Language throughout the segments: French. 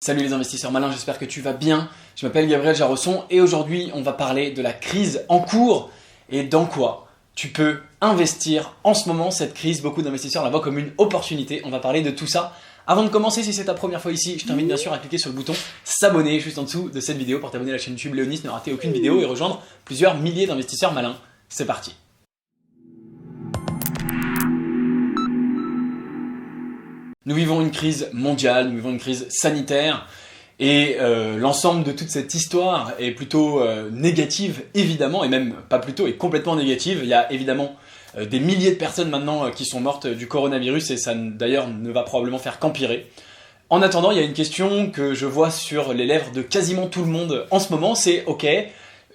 Salut les investisseurs malins, j'espère que tu vas bien. Je m'appelle Gabriel Jarosson et aujourd'hui on va parler de la crise en cours et dans quoi tu peux investir en ce moment. Cette crise, beaucoup d'investisseurs la voient comme une opportunité. On va parler de tout ça. Avant de commencer, si c'est ta première fois ici, je t'invite bien sûr à cliquer sur le bouton s'abonner juste en dessous de cette vidéo pour t'abonner à la chaîne YouTube Léonis, ne rater aucune vidéo et rejoindre plusieurs milliers d'investisseurs malins. C'est parti. Nous vivons une crise mondiale, nous vivons une crise sanitaire et l'ensemble de toute cette histoire est plutôt négative évidemment, et même pas plutôt, est complètement négative. Il y a évidemment des milliers de personnes maintenant qui sont mortes du coronavirus et ça d'ailleurs ne va probablement faire qu'empirer. En attendant, il y a une question que je vois sur les lèvres de quasiment tout le monde en ce moment, c'est ok,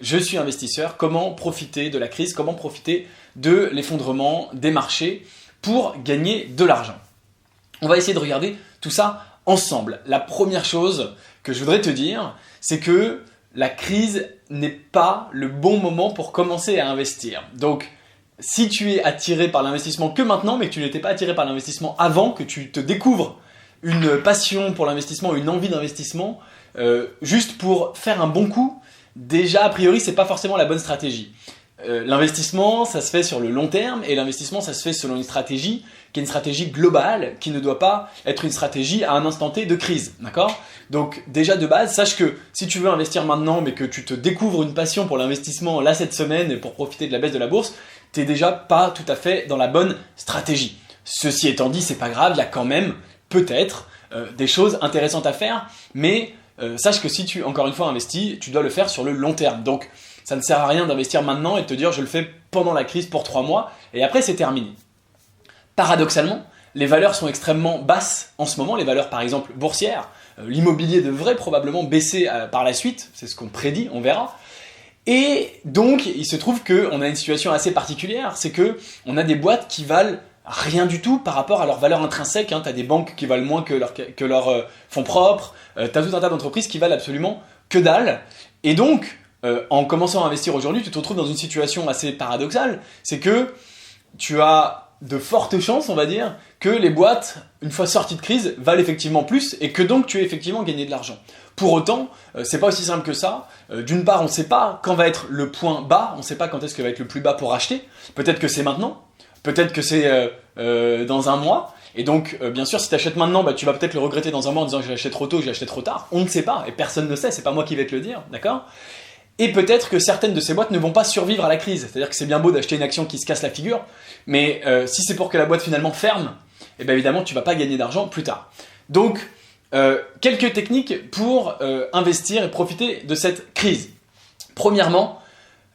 je suis investisseur, comment profiter de la crise, comment profiter de l'effondrement des marchés pour gagner de l'argent? On va essayer de regarder tout ça ensemble. La première chose que je voudrais te dire, c'est que la crise n'est pas le bon moment pour commencer à investir. Donc, si tu es attiré par l'investissement que maintenant, mais que tu n'étais pas attiré par l'investissement avant, que tu te découvres une passion pour l'investissement, une envie d'investissement, juste pour faire un bon coup, déjà a priori, c'est pas forcément la bonne stratégie. L'investissement, ça se fait sur le long terme et l'investissement, ça se fait selon une stratégie qui est une stratégie globale, qui ne doit pas être une stratégie à un instant T de crise, d'accord? Donc déjà de base, sache que si tu veux investir maintenant mais que tu te découvres une passion pour l'investissement là cette semaine pour profiter de la baisse de la bourse, t'es déjà pas tout à fait dans la bonne stratégie. Ceci étant dit, c'est pas grave, il y a quand même peut-être des choses intéressantes à faire, mais sache que si tu, encore une fois, investis, tu dois le faire sur le long terme. Donc ça ne sert à rien d'investir maintenant et de te dire je le fais pendant la crise pour 3 mois et après c'est terminé. Paradoxalement, les valeurs sont extrêmement basses en ce moment, les valeurs par exemple boursières. L'immobilier devrait probablement baisser par la suite, c'est ce qu'on prédit, on verra. Et donc il se trouve qu'on a une situation assez particulière, c'est qu'on a des boîtes qui valent rien du tout par rapport à leur valeur intrinsèque. Tu as des banques qui valent moins que leurs fonds propres, tu as tout un tas d'entreprises qui valent absolument que dalle. Et donc, en commençant à investir aujourd'hui, tu te retrouves dans une situation assez paradoxale, c'est que tu as de fortes chances, on va dire, que les boîtes, une fois sorties de crise, valent effectivement plus et que donc tu as effectivement gagné de l'argent. Pour autant, c'est pas aussi simple que ça. D'une part, on ne sait pas quand va être le point bas, on ne sait pas quand est-ce que va être le plus bas pour acheter. Peut-être que c'est maintenant, peut-être que c'est dans un mois. Et donc, bien sûr, si tu achètes maintenant, tu vas peut-être le regretter dans un mois en disant que j'ai acheté trop tôt, j'ai acheté trop tard. On ne sait pas et personne ne sait, c'est pas moi qui vais te le dire, d'accord ? Et peut-être que certaines de ces boîtes ne vont pas survivre à la crise. C'est-à-dire que c'est bien beau d'acheter une action qui se casse la figure, mais si c'est pour que la boîte finalement ferme, eh bien évidemment tu ne vas pas gagner d'argent plus tard. Donc, quelques techniques pour investir et profiter de cette crise. Premièrement,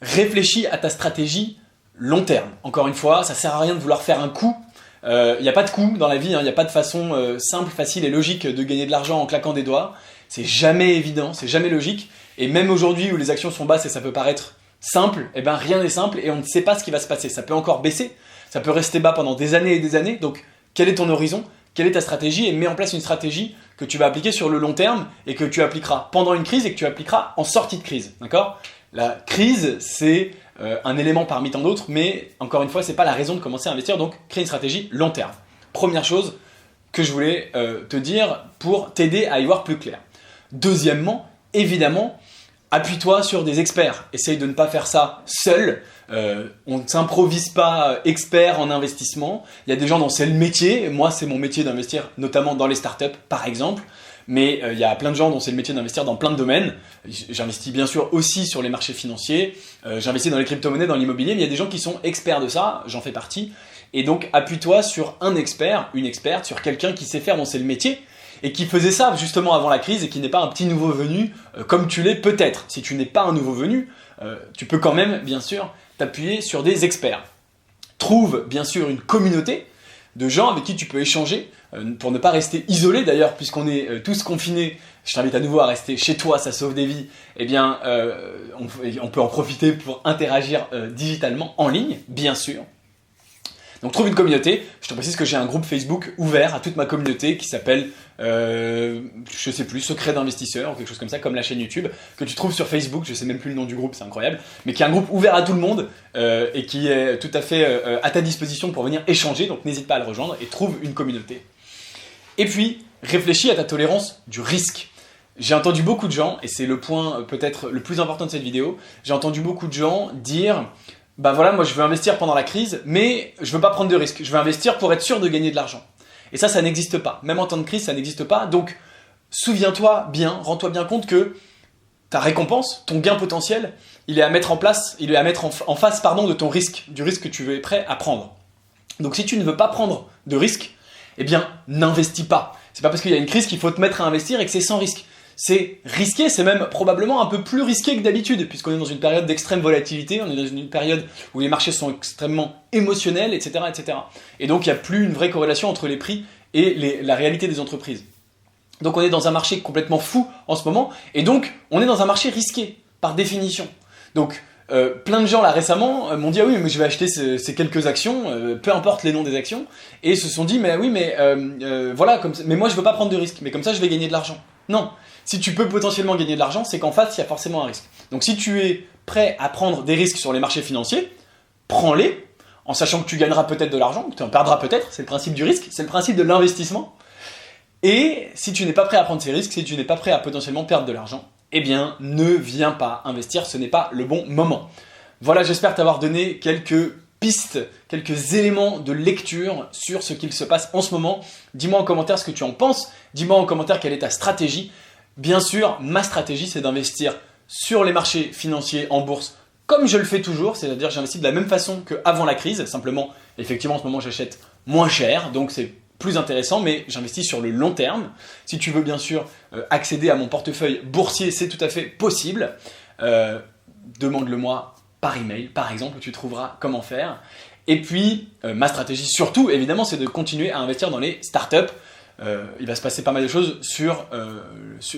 réfléchis à ta stratégie long terme. Encore une fois, ça ne sert à rien de vouloir faire un coup. Il n'y a pas de coup dans la vie, il n'y a pas de façon simple, facile et logique de gagner de l'argent en claquant des doigts. C'est jamais évident, c'est jamais logique. Et même aujourd'hui où les actions sont basses et ça peut paraître simple, eh ben rien n'est simple et on ne sait pas ce qui va se passer. Ça peut encore baisser, ça peut rester bas pendant des années et des années. Donc quel est ton horizon? Quelle est ta stratégie? Et mets en place une stratégie que tu vas appliquer sur le long terme et que tu appliqueras pendant une crise et que tu appliqueras en sortie de crise. D'accord? La crise, c'est un élément parmi tant d'autres, mais encore une fois, c'est pas la raison de commencer à investir. Donc crée une stratégie long terme. Première chose que je voulais te dire pour t'aider à y voir plus clair. Deuxièmement, évidemment, appuie-toi sur des experts. Essaye de ne pas faire ça seul. On ne s'improvise pas expert en investissement. Il y a des gens dont c'est le métier. Moi, c'est mon métier d'investir, notamment dans les startups, par exemple. Mais il y a plein de gens dont c'est le métier d'investir dans plein de domaines. J'investis bien sûr aussi sur les marchés financiers. J'investis dans les crypto-monnaies, dans l'immobilier. Mais il y a des gens qui sont experts de ça. J'en fais partie. Et donc, appuie-toi sur un expert, une experte, sur quelqu'un qui sait faire, dont c'est le métier. Et qui faisait ça justement avant la crise et qui n'est pas un petit nouveau venu comme tu l'es peut-être. Si tu n'es pas un nouveau venu, tu peux quand même bien sûr t'appuyer sur des experts. Trouve bien sûr une communauté de gens avec qui tu peux échanger pour ne pas rester isolé. D'ailleurs, puisqu'on est tous confinés, je t'invite à nouveau à rester chez toi, ça sauve des vies. Eh bien, on peut en profiter pour interagir digitalement en ligne, bien sûr. Donc trouve une communauté. Je te précise que j'ai un groupe Facebook ouvert à toute ma communauté qui s'appelle, je sais plus, Secret d'investisseurs ou quelque chose comme ça, comme la chaîne YouTube, que tu trouves sur Facebook, je sais même plus le nom du groupe, c'est incroyable, mais qui est un groupe ouvert à tout le monde et qui est tout à fait à ta disposition pour venir échanger, donc n'hésite pas à le rejoindre et trouve une communauté. Et puis, réfléchis à ta tolérance du risque. J'ai entendu beaucoup de gens, et c'est le point peut-être le plus important de cette vidéo, j'ai entendu beaucoup de gens dire bah voilà, moi je veux investir pendant la crise, mais je veux pas prendre de risques, je veux investir pour être sûr de gagner de l'argent. Et ça n'existe pas. Même en temps de crise, ça n'existe pas. Donc, souviens-toi bien, rends-toi bien compte que ta récompense, ton gain potentiel, il est à mettre en place, il est à mettre en face de ton risque, du risque que tu es prêt à prendre. Donc si tu ne veux pas prendre de risque, eh bien, n'investis pas. C'est pas parce qu'il y a une crise qu'il faut te mettre à investir et que c'est sans risque. C'est risqué, c'est même probablement un peu plus risqué que d'habitude, puisqu'on est dans une période d'extrême volatilité, on est dans une période où les marchés sont extrêmement émotionnels, etc. etc. Et donc il n'y a plus une vraie corrélation entre les prix et la réalité des entreprises. Donc on est dans un marché complètement fou en ce moment, et donc on est dans un marché risqué, par définition. Donc plein de gens là récemment m'ont dit ah oui mais je vais acheter ces quelques actions, peu importe les noms des actions, et se sont dit mais oui mais voilà, mais moi je veux pas prendre de risque, mais comme ça je vais gagner de l'argent. Non, si tu peux potentiellement gagner de l'argent, c'est qu'en face il y a forcément un risque. Donc si tu es prêt à prendre des risques sur les marchés financiers, prends-les, en sachant que tu gagneras peut-être de l'argent, que tu en perdras peut-être, c'est le principe du risque, c'est le principe de l'investissement. Et si tu n'es pas prêt à prendre ces risques, si tu n'es pas prêt à potentiellement perdre de l'argent, eh bien, ne viens pas investir, ce n'est pas le bon moment. Voilà, j'espère t'avoir donné quelques pistes, quelques éléments de lecture sur ce qu'il se passe en ce moment. Dis-moi en commentaire ce que tu en penses, dis-moi en commentaire quelle est ta stratégie. Bien sûr, ma stratégie, c'est d'investir sur les marchés financiers en bourse comme je le fais toujours, c'est-à-dire j'investis de la même façon qu'avant la crise, simplement, effectivement, en ce moment, j'achète moins cher, donc c'est plus intéressant, mais j'investis sur le long terme. Si tu veux bien sûr accéder à mon portefeuille boursier, c'est tout à fait possible. Demande-le-moi par email, par exemple, où tu trouveras comment faire. Et puis, ma stratégie surtout, évidemment, c'est de continuer à investir dans les startups. Il va se passer pas mal de choses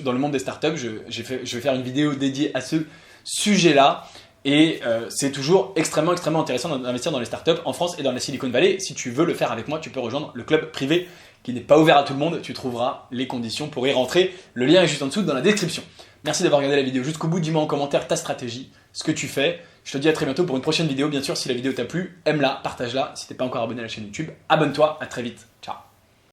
dans le monde des startups. Je vais faire une vidéo dédiée à ce sujet-là. Et c'est toujours extrêmement intéressant d'investir dans les startups en France et dans la Silicon Valley. Si tu veux le faire avec moi, tu peux rejoindre le club privé qui n'est pas ouvert à tout le monde. Tu trouveras les conditions pour y rentrer. Le lien est juste en dessous dans la description. Merci d'avoir regardé la vidéo jusqu'au bout. Dis-moi en commentaire ta stratégie, ce que tu fais. Je te dis à très bientôt pour une prochaine vidéo. Bien sûr, si la vidéo t'a plu, aime-la, partage-la. Si t'es pas encore abonné à la chaîne YouTube, abonne-toi. À très vite. Ciao.